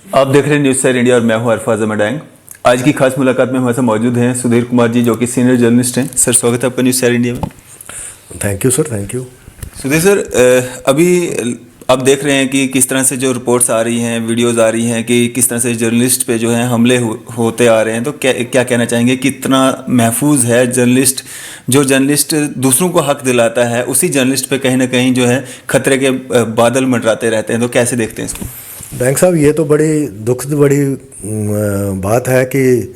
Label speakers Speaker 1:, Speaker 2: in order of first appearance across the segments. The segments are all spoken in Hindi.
Speaker 1: आप देख रहे हैं न्यूज़ सर इंडिया और मैं हूं अरफाज अमडांग। आज की खास मुलाकात में हमारे साथ मौजूद हैं सुधीर कुमार जी, जो कि सीनियर जर्नलिस्ट हैं। सर, स्वागत है आपका न्यूज़ सर इंडिया में।
Speaker 2: Thank you sir, thank you.
Speaker 1: Sudhir sir, अभी आप देख रहे हैं कि किस तरह से जो रिपोर्ट्स आ रही हैं, वीडियोस आ रही हैं कि किस तरह से जर्नलिस्ट पे जो है हमले होते आ रहे हैं, तो क्या कहना चाहेंगे? कितना महफूज है जर्नलिस्ट? जो जर्नलिस्ट दूसरों को हक दिलाता है, उसी जर्नलिस्ट पे कहीं ना कहीं जो है खतरे के बादल मंडराते रहते हैं, तो कैसे देखते हैं इसको?
Speaker 2: बैंक साहब, ये तो बड़ी दुखद बड़ी बात है कि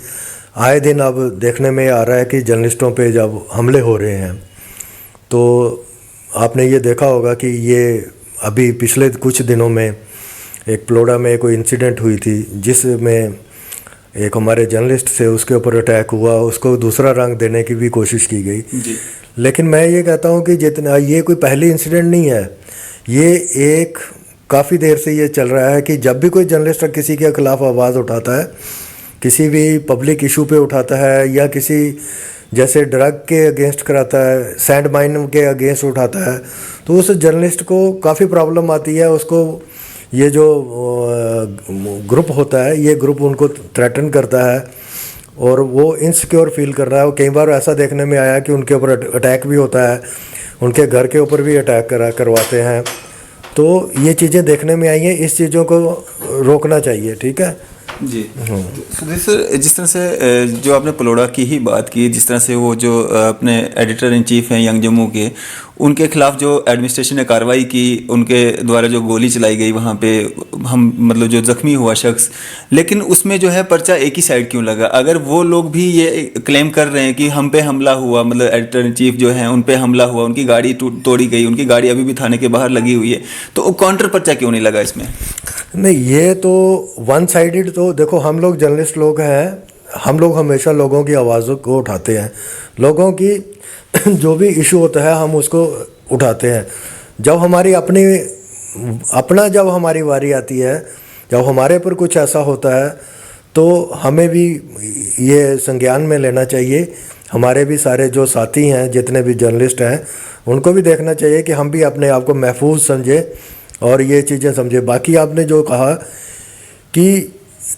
Speaker 2: आए दिन अब देखने में आ रहा है कि जर्नलिस्टों पे जब हमले हो रहे हैं, तो आपने ये देखा होगा कि ये अभी पिछले कुछ दिनों में एक प्लोडा में कोई इंसिडेंट हुई थी, जिसमें एक हमारे जर्नलिस्ट से उसके ऊपर अटैक हुआ, उसको दूसरा रंग देने की भी कोशिश की गई
Speaker 1: जी।
Speaker 2: लेकिन मैं ये कहता हूँ कि जितना ये कोई पहली इंसिडेंट नहीं है, ये एक काफ़ी देर से ये चल रहा है कि जब भी कोई जर्नलिस्ट किसी के खिलाफ आवाज़ उठाता है, किसी भी पब्लिक इशू पे उठाता है, या किसी जैसे ड्रग के अगेंस्ट कराता है, सैंड माइन के अगेंस्ट उठाता है, तो उस जर्नलिस्ट को काफ़ी प्रॉब्लम आती है। उसको ये जो ग्रुप होता है, ये ग्रुप उनको थ्रेटन करता है और वो इनसिक्योर फील कर रहा है। कई बार ऐसा देखने में आया कि उनके ऊपर अटैक भी होता है, उनके घर के ऊपर भी अटैक करवाते हैं। तो ये चीज़ें देखने में आई हैं, इस चीज़ों को रोकना चाहिए। ठीक है
Speaker 1: जी। सुधीर सर, जिस तरह से जो आपने पलोड़ा की ही बात की, जिस तरह से वो जो अपने एडिटर इन चीफ हैं यंग जम्मू के, उनके खिलाफ जो एडमिनिस्ट्रेशन ने कार्रवाई की, उनके द्वारा जो गोली चलाई गई वहाँ पे, हम मतलब जो ज़ख्मी हुआ शख्स, लेकिन उसमें जो है पर्चा एक ही साइड क्यों लगा? अगर वो लोग भी ये क्लेम कर रहे हैं कि हम पे हमला हुआ, मतलब एडिटर इन चीफ जो हैं उन पे हमला हुआ, उनकी गाड़ी तोड़ी गई, उनकी गाड़ी अभी भी थाने के बाहर लगी हुई है, तो काउंटर पर्चा क्यों नहीं लगा इसमें?
Speaker 2: नहीं, ये तो वन साइडेड। तो देखो, हम लोग जर्नलिस्ट लोग हैं, हम लोग हमेशा लोगों की आवाज़ों को उठाते हैं, लोगों की जो भी इशू होता है हम उसको उठाते हैं। जब हमारी जब हमारी बारी आती है, जब हमारे पर कुछ ऐसा होता है, तो हमें भी ये संज्ञान में लेना चाहिए। हमारे भी सारे जो साथी हैं, जितने भी जर्नलिस्ट हैं, उनको भी देखना चाहिए कि हम भी अपने आप को महफूज समझे और ये चीज़ें समझे। बाकी आपने जो कहा कि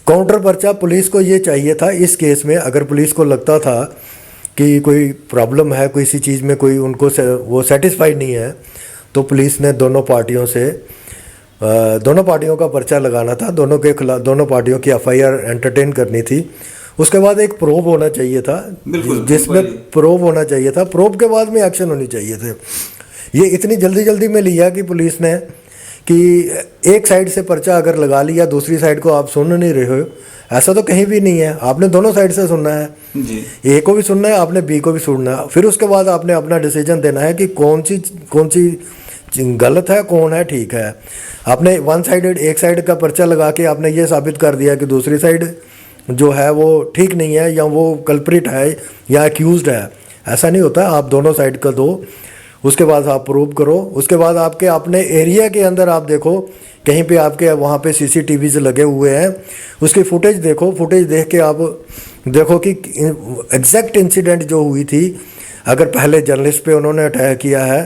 Speaker 2: काउंटर पर्चा, पुलिस को ये चाहिए था इस केस में। अगर पुलिस को लगता था कि कोई प्रॉब्लम है, कोई सी चीज़ में कोई उनको वो सेटिस्फाइड नहीं है, तो पुलिस ने दोनों पार्टियों का पर्चा लगाना था, दोनों के खिलाफ, दोनों पार्टियों की एफआईआर एंटरटेन करनी थी। उसके बाद एक प्रोब होना चाहिए था, जिसमें प्रोब होना चाहिए था, प्रोब के बाद में एक्शन होनी चाहिए थे। ये इतनी जल्दी में लिया कि पुलिस ने कि एक साइड से पर्चा अगर लगा लिया, दूसरी साइड को आप सुन नहीं रहे हो, ऐसा तो कहीं भी नहीं है। आपने दोनों साइड से सुनना है जी। ए को भी सुनना है, आपने बी को भी सुनना है। फिर उसके बाद आपने अपना डिसीजन देना है कि कौन सी गलत है, कौन है ठीक है। आपने वन साइडेड, एक साइड का पर्चा लगा के आपने ये साबित कर दिया कि दूसरी साइड जो है वो ठीक नहीं है, या वो कल्प्रिट है या एक्यूज्ड है। ऐसा नहीं होता, आप दोनों साइड का दो, उसके बाद आप प्रूव करो। उसके बाद आपके अपने एरिया के अंदर आप देखो, कहीं पे आपके वहाँ पे सीसीटीवीज लगे हुए हैं, उसकी फुटेज देखो। फुटेज देख के आप देखो कि एग्जैक्ट इंसिडेंट जो हुई थी, अगर पहले जर्नलिस्ट पे उन्होंने अटैक किया है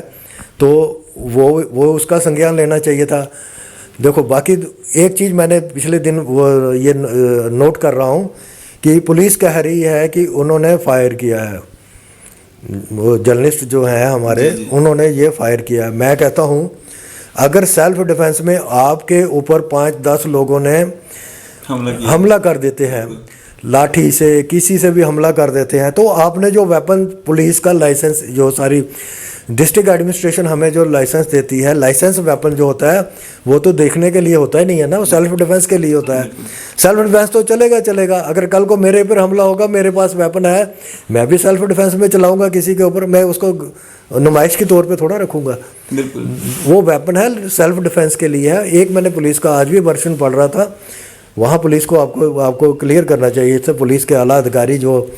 Speaker 2: तो वो उसका संज्ञान लेना चाहिए था। देखो, बाकी एक चीज़ मैंने पिछले दिन ये नोट कर रहा हूँ कि पुलिस कह रही है कि उन्होंने फायर किया है, वो जर्नलिस्ट जो हैं हमारे, उन्होंने ये फायर किया है। मैं कहता हूँ, अगर सेल्फ डिफेंस में आपके ऊपर 5-10 लोगों ने हमला कर देते हैं, लाठी से किसी से भी हमला कर देते हैं, तो आपने जो वेपन, पुलिस का लाइसेंस, जो सारी डिस्ट्रिक्ट एडमिनिस्ट्रेशन हमें जो लाइसेंस देती है, लाइसेंस वेपन जो होता है वो तो देखने के लिए होता ही नहीं है ना, वो सेल्फ डिफेंस के लिए होता है। सेल्फ डिफेंस तो चलेगा। अगर कल को मेरे पर हमला होगा, मेरे पास वेपन है, मैं भी सेल्फ डिफेंस में चलाऊंगा किसी के ऊपर, मैं उसको नुमाइश के तौर पे थोड़ा रखूंगा। बिल्कुल, वो वेपन है, सेल्फ डिफेंस के लिए है। एक मैंने पुलिस का आज भी वर्षन पढ़ रहा था, वहाँ पुलिस को आपको क्लियर करना चाहिए। इससे पुलिस के आला अधिकारी जो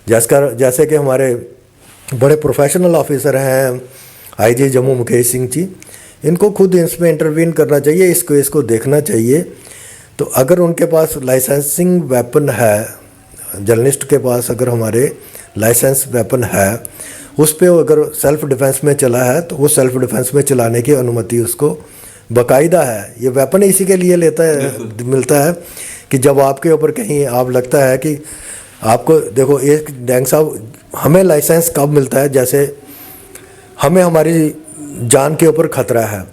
Speaker 2: जैसे कि हमारे बड़े प्रोफेशनल ऑफिसर हैं, आईजी जम्मू मुकेश सिंह जी, इनको खुद इसमें इंटरवीन करना चाहिए, इसको देखना चाहिए। तो अगर उनके पास लाइसेंसिंग वेपन है, जर्नलिस्ट के पास अगर हमारे लाइसेंस वेपन है, उस पर अगर सेल्फ डिफेंस में चला है, तो वो सेल्फ डिफेंस में चलाने की अनुमति उसको बाकायदा है। ये वेपन इसी के लिए लेता है, मिलता है कि जब आपके ऊपर कहीं आप लगता है कि आपको, देखो एक डैंग साहब, हमें लाइसेंस कब मिलता है, जैसे हमें हमारी जान के ऊपर खतरा है,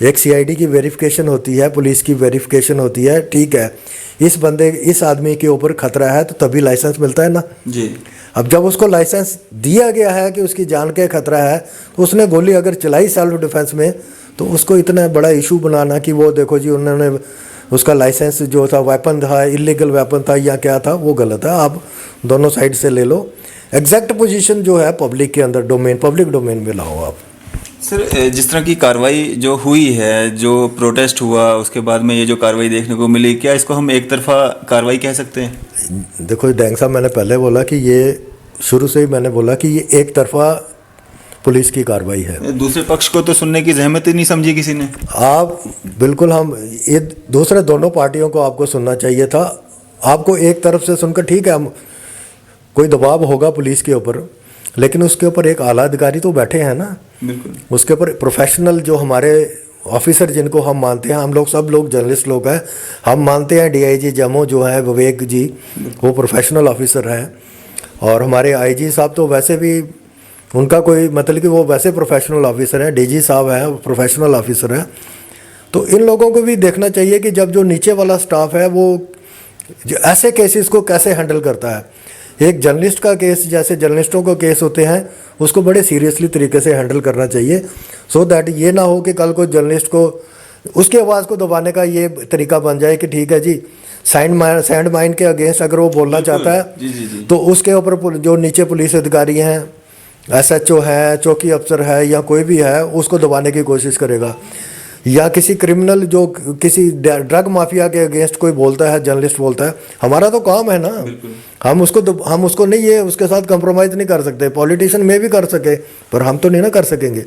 Speaker 2: एक सीआईडी की वेरिफिकेशन होती है, पुलिस की वेरिफिकेशन होती है, ठीक है, इस आदमी के ऊपर खतरा है तो तभी लाइसेंस मिलता है ना
Speaker 1: जी।
Speaker 2: अब जब उसको लाइसेंस दिया गया है कि उसकी जान का खतरा है, तो उसने गोली अगर चलाई सेल्फ डिफेंस में, तो उसको इतना बड़ा इशू बनाना कि वो देखो जी उन्होंने उसका लाइसेंस जो था वेपन था, इलीगल वेपन था या क्या था, वो गलत है। आप दोनों साइड से ले लो, एग्जैक्ट पोजीशन जो है पब्लिक के अंदर डोमेन, पब्लिक डोमेन में लाओ आप।
Speaker 1: सर जिस तरह की कार्रवाई जो हुई है, जो प्रोटेस्ट हुआ, उसके बाद में ये जो कार्रवाई देखने को मिली, क्या इसको हम एक तरफा कार्रवाई कह सकते हैं?
Speaker 2: देखो डैंग साहब, मैंने पहले बोला कि ये शुरू से ही मैंने बोला कि ये एक तरफा पुलिस की कार्रवाई है।
Speaker 1: दूसरे पक्ष को तो सुनने की जहमत ही नहीं समझी किसी ने।
Speaker 2: आप बिल्कुल, हम ये दूसरे दोनों पार्टियों को आपको सुनना चाहिए था। आपको एक तरफ से सुनकर ठीक है, हम कोई दबाव होगा पुलिस के ऊपर, लेकिन उसके ऊपर एक आला अधिकारी तो बैठे हैं ना,
Speaker 1: बिल्कुल।
Speaker 2: उसके ऊपर प्रोफेशनल जो हमारे ऑफिसर जिनको हम मानते हैं, हम लोग सब लोग जर्नलिस्ट लोग हैं, हम मानते हैं डीआईजी जम्मू जो है विवेक जी, वो प्रोफेशनल ऑफिसर है, और हमारे आईजी साहब तो वैसे भी उनका कोई मतलब कि वो वैसे प्रोफेशनल ऑफिसर हैं, डीजी साहब हैं प्रोफेशनल ऑफिसर हैं। तो इन लोगों को भी देखना चाहिए कि जब जो नीचे वाला स्टाफ है वो ऐसे केसेस को कैसे हैंडल करता है। एक जर्नलिस्ट का केस, जैसे जर्नलिस्टों को केस होते हैं, उसको बड़े सीरियसली तरीके से हैंडल करना चाहिए, सो दैट ये ना हो कि कल को जर्नलिस्ट को उसकी आवाज़ को दबाने का ये तरीका बन जाए कि ठीक है जी, सैंड माइन के अगेंस्ट अगर वो बोलना चाहता है,
Speaker 1: जी।
Speaker 2: तो उसके ऊपर जो नीचे पुलिस अधिकारी हैं, एसएचओ है, चौकी अफसर है या कोई भी है, उसको दबाने की कोशिश करेगा। या किसी क्रिमिनल जो किसी ड्रग माफिया के अगेंस्ट कोई बोलता है, जर्नलिस्ट बोलता है, हमारा तो काम है ना, हम उसको नहीं, ये उसके साथ कंप्रोमाइज़ नहीं कर सकते। पॉलिटिशियन में भी कर सके, पर हम तो नहीं ना कर सकेंगे।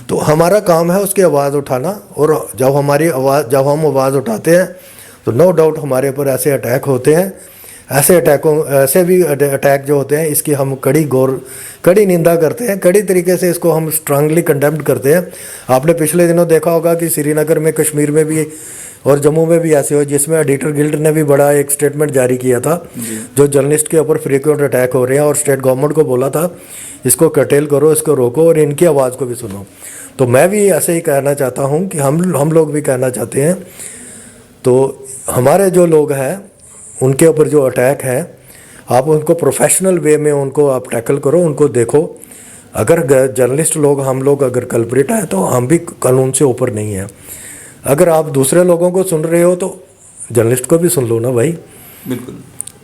Speaker 2: तो हमारा काम है उसकी आवाज़ उठाना, और जब हम आवाज़ उठाते हैं तो नो डाउट हमारे ऊपर ऐसे अटैक होते हैं। ऐसे भी अटैक जो होते हैं, इसकी हम कड़ी निंदा करते हैं, कड़ी तरीके से इसको हम स्ट्रांगली कंडेम्ड करते हैं। आपने पिछले दिनों देखा होगा कि श्रीनगर में, कश्मीर में भी और जम्मू में भी ऐसे हो, जिसमें एडिटर गिल्ड ने भी बड़ा एक स्टेटमेंट जारी किया था, जो जर्नलिस्ट के ऊपर फ्रीक्वेंट अटैक हो रहे हैं, और स्टेट गवर्नमेंट को बोला था इसको कर्टेल करो, इसको रोको और इनकी आवाज़ को भी सुनो। तो मैं भी ऐसे ही कहना चाहता हूँ कि हम लोग भी कहना चाहते हैं। तो हमारे जो लोग हैं उनके ऊपर जो अटैक है, आप उनको प्रोफेशनल वे में उनको आप टैकल करो, उनको देखो। अगर जर्नलिस्ट लोग, हम लोग अगर कल्प्रिट हैं, तो हम भी कानून से ऊपर नहीं हैं। अगर आप दूसरे लोगों को सुन रहे हो तो जर्नलिस्ट को भी सुन लो ना भाई।
Speaker 1: बिल्कुल,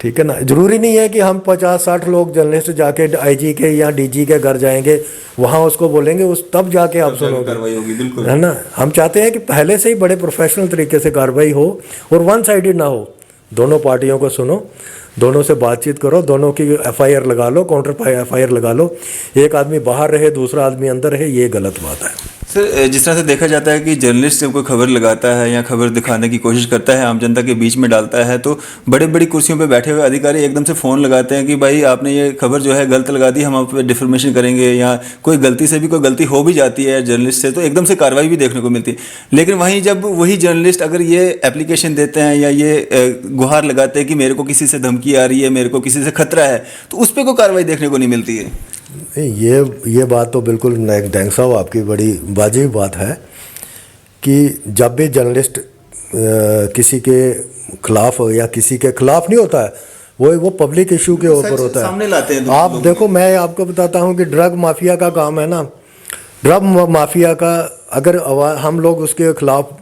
Speaker 2: ठीक है ना। ज़रूरी नहीं है कि हम 50-60 लोग जर्नलिस्ट जाके आईजी के या डीजी के घर जाएंगे, वहाँ उसको बोलेंगे, उस तब जाके आप सुनोगे,
Speaker 1: कार्रवाई होगी। बिल्कुल,
Speaker 2: है ना। हम चाहते हैं कि पहले से ही बड़े प्रोफेशनल तरीके से कार्रवाई हो और वन साइडेड ना हो। दोनों पार्टियों को सुनो, दोनों से बातचीत करो, दोनों की एफआईआर लगा लो, काउंटर एफआईआर लगा लो। एक आदमी बाहर रहे, दूसरा आदमी अंदर रहे, ये गलत बात है।
Speaker 1: सर जिस तरह से देखा जाता है कि जर्नलिस्ट जब कोई खबर लगाता है या खबर दिखाने की कोशिश करता है, आम जनता के बीच में डालता है, तो बड़ी बड़ी कुर्सियों पे बैठे हुए अधिकारी एकदम से फ़ोन लगाते हैं कि भाई आपने ये खबर जो है गलत लगा दी, हम आप पे डिफर्मेशन करेंगे, या कोई गलती से भी कोई गलती हो भी जाती है जर्नलिस्ट से, तो एकदम से कार्रवाई भी देखने को मिलती है। लेकिन वहीं जब वही जर्नलिस्ट अगर ये एप्लीकेशन देते हैं या ये गुहार लगाते हैं कि मेरे को किसी से धमकी आ रही है, मेरे को किसी से खतरा है, तो उस पर कोई कार्रवाई देखने को नहीं मिलती है।
Speaker 2: ये बात तो बिल्कुल डैंग साहब आपकी बड़ी वाजिब बात है कि जब भी जर्नलिस्ट किसी के खिलाफ हो या किसी के खिलाफ नहीं होता है, वो पब्लिक इशू के ऊपर होता है,
Speaker 1: सामने लाते हैं।
Speaker 2: आप देखो, मैं आपको बताता हूँ कि ड्रग माफिया का काम है ना, ड्रग माफिया का अगर हम लोग उसके खिलाफ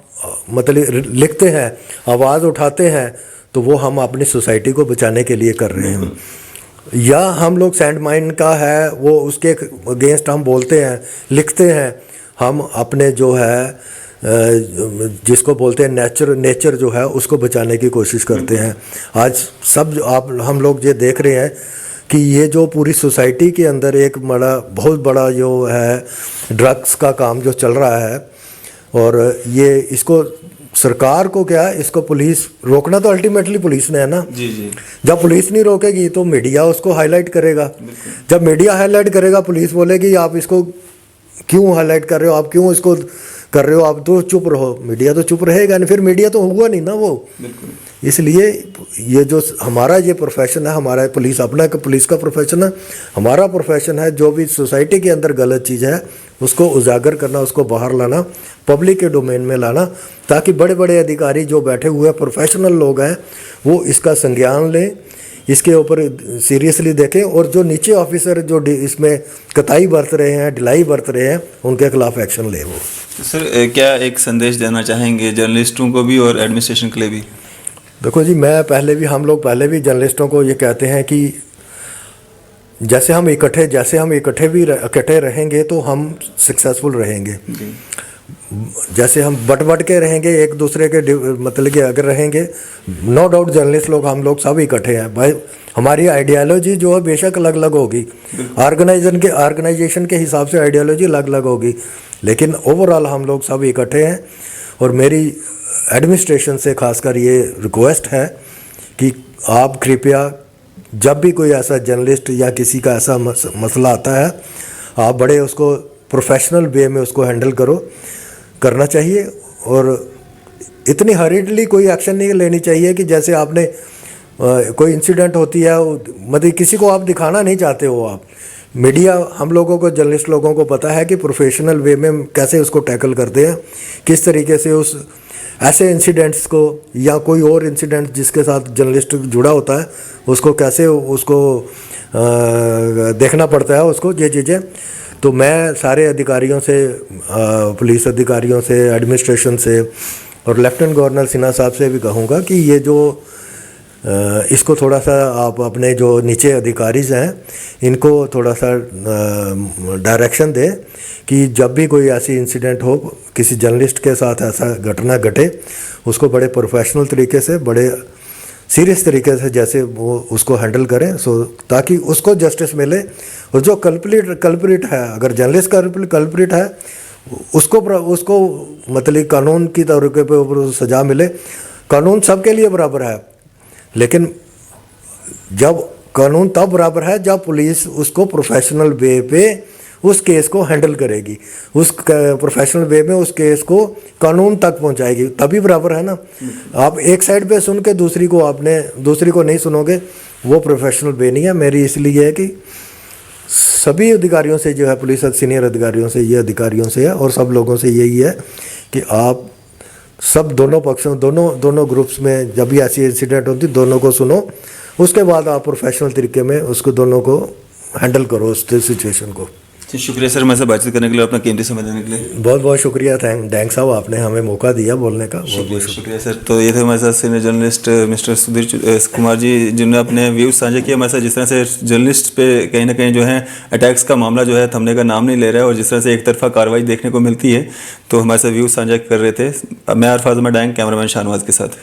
Speaker 2: मतलब लिखते हैं, आवाज़ उठाते हैं, तो वो हम अपनी सोसाइटी को बचाने के लिए कर रहे हैं। या हम लोग सैंड माइन का है, वो उसके अगेंस्ट हम बोलते हैं, लिखते हैं, हम अपने जो है जिसको बोलते हैं नेचर जो है उसको बचाने की कोशिश करते हैं। आज हम लोग ये देख रहे हैं कि ये जो पूरी सोसाइटी के अंदर एक बहुत बड़ा जो है ड्रग्स का काम जो चल रहा है, और ये इसको सरकार को क्या, इसको पुलिस रोकना तो अल्टीमेटली पुलिस ने है ना।
Speaker 1: जी।
Speaker 2: जब पुलिस नहीं रोकेगी तो मीडिया उसको हाईलाइट करेगा। जब मीडिया हाईलाइट करेगा, पुलिस बोलेगी आप इसको क्यों हाईलाइट कर रहे हो, आप क्यों इसको कर रहे हो आप तो चुप रहो, मीडिया तो चुप रहेगा नहीं, फिर मीडिया तो हुआ नहीं ना वो। इसलिए ये जो हमारा ये प्रोफेशन है, हमारा पुलिस अपना पुलिस का प्रोफेशन है, हमारा प्रोफेशन है, जो भी सोसाइटी के अंदर गलत चीज़ है उसको उजागर करना, उसको बाहर लाना, पब्लिक के डोमेन में लाना, ताकि बड़े बड़े अधिकारी जो बैठे हुए प्रोफेशनल लोग हैं वो इसका संज्ञान लें, इसके ऊपर सीरियसली देखें, और जो नीचे ऑफिसर जो इसमें कताई बरत रहे हैं, ढिलाई बरत रहे हैं, उनके खिलाफ एक्शन ले वो।
Speaker 1: सर क्या एक संदेश देना चाहेंगे जर्नलिस्टों को भी और एडमिनिस्ट्रेशन के लिए भी?
Speaker 2: देखो जी, हम लोग पहले भी जर्नलिस्टों को ये कहते हैं कि जैसे हम इकट्ठे रहेंगे तो हम सक्सेसफुल रहेंगे। जैसे हम बट के रहेंगे एक दूसरे के मतलब कि अगर रहेंगे, नो डाउट जर्नलिस्ट लोग हम लोग सब इकट्ठे हैं भाई, हमारी आइडियोलॉजी जो है बेशक अलग अलग होगी, ऑर्गेनाइजेशन के हिसाब से आइडियोलॉजी अलग अलग होगी, लेकिन ओवरऑल हम लोग सब इकट्ठे हैं। और मेरी एडमिनिस्ट्रेशन से खासकर ये रिक्वेस्ट है कि आप कृपया जब भी कोई ऐसा जर्नलिस्ट या किसी का ऐसा मसला आता है, आप बड़े उसको प्रोफेशनल वे में उसको हैंडल करना चाहिए, और इतनी हरीडली कोई एक्शन नहीं लेनी चाहिए कि जैसे आपने कोई इंसिडेंट होती है, मतलब किसी को आप दिखाना नहीं चाहते हो आप। मीडिया हम लोगों को, जर्नलिस्ट लोगों को पता है कि प्रोफेशनल वे में कैसे उसको टैकल करते हैं, किस तरीके से उस ऐसे इंसिडेंट्स को या कोई और इंसिडेंट जिसके साथ जर्नलिस्ट जुड़ा होता है उसको कैसे उसको देखना पड़ता है उसको, ये चीज़ें। तो मैं सारे अधिकारियों से, पुलिस अधिकारियों से, एडमिनिस्ट्रेशन से और लेफ्टिनेंट गवर्नर सिन्हा साहब से भी कहूँगा कि ये जो इसको थोड़ा सा आप अपने जो नीचे अधिकारीज हैं इनको थोड़ा सा डायरेक्शन दें कि जब भी कोई ऐसी इंसिडेंट हो, किसी जर्नलिस्ट के साथ ऐसा घटना घटे, उसको बड़े प्रोफेशनल तरीके से, बड़े सीरियस तरीके से जैसे वो उसको हैंडल करें, सो ताकि उसको जस्टिस मिले। और जो कल्प्रिट है, अगर जर्नलिस्ट कल्प्रिट है उसको मतलब कानून की तरीके पे ऊपर सज़ा मिले। कानून सबके लिए बराबर है, लेकिन जब कानून तब बराबर है जब पुलिस उसको प्रोफेशनल वे पे उस केस को हैंडल करेगी, उस प्रोफेशनल वे में उस केस को कानून तक पहुंचाएगी, तभी बराबर है ना। आप एक साइड पे सुन के दूसरी को नहीं सुनोगे, वो प्रोफेशनल वे नहीं है। मेरी इसलिए है कि सभी अधिकारियों से जो है, पुलिस सीनियर अधिकारियों से, ये अधिकारियों से है और सब लोगों से यही है कि आप सब दोनों पक्षों, दोनों ग्रुप्स में जब भी ऐसी इंसिडेंट होती दोनों को सुनो, उसके बाद आप प्रोफेशनल तरीके में उसको दोनों को हैंडल करो उस सिचुएशन को।
Speaker 1: शुक्रिया सर, हमारे साथ बातचीत करने के लिए, अपना कीमती समय देने के लिए।
Speaker 2: बहुत बहुत शुक्रिया, थैंक्स साहब, आपने हमें मौका दिया बोलने का, बहुत बहुत
Speaker 1: शुक्रिया सर। तो ये थे हमारे साथ senior journalist mister Sudhir Kumar ji, जिन्होंने अपने व्यूज़ साझा किए हमारे साथ। जिस तरह से जर्नलिस्ट पे कहीं ना कहीं जो है अटैक्स का मामला जो है थमने का नाम नहीं ले रहा है, और जिस तरह से एक तरफा कार्रवाई देखने को मिलती है, तो हमारे साथ व्यूज़ साझा कर रहे थे। मैं अरफाज डैंग, कैमरामैन शाहनवाज के साथ।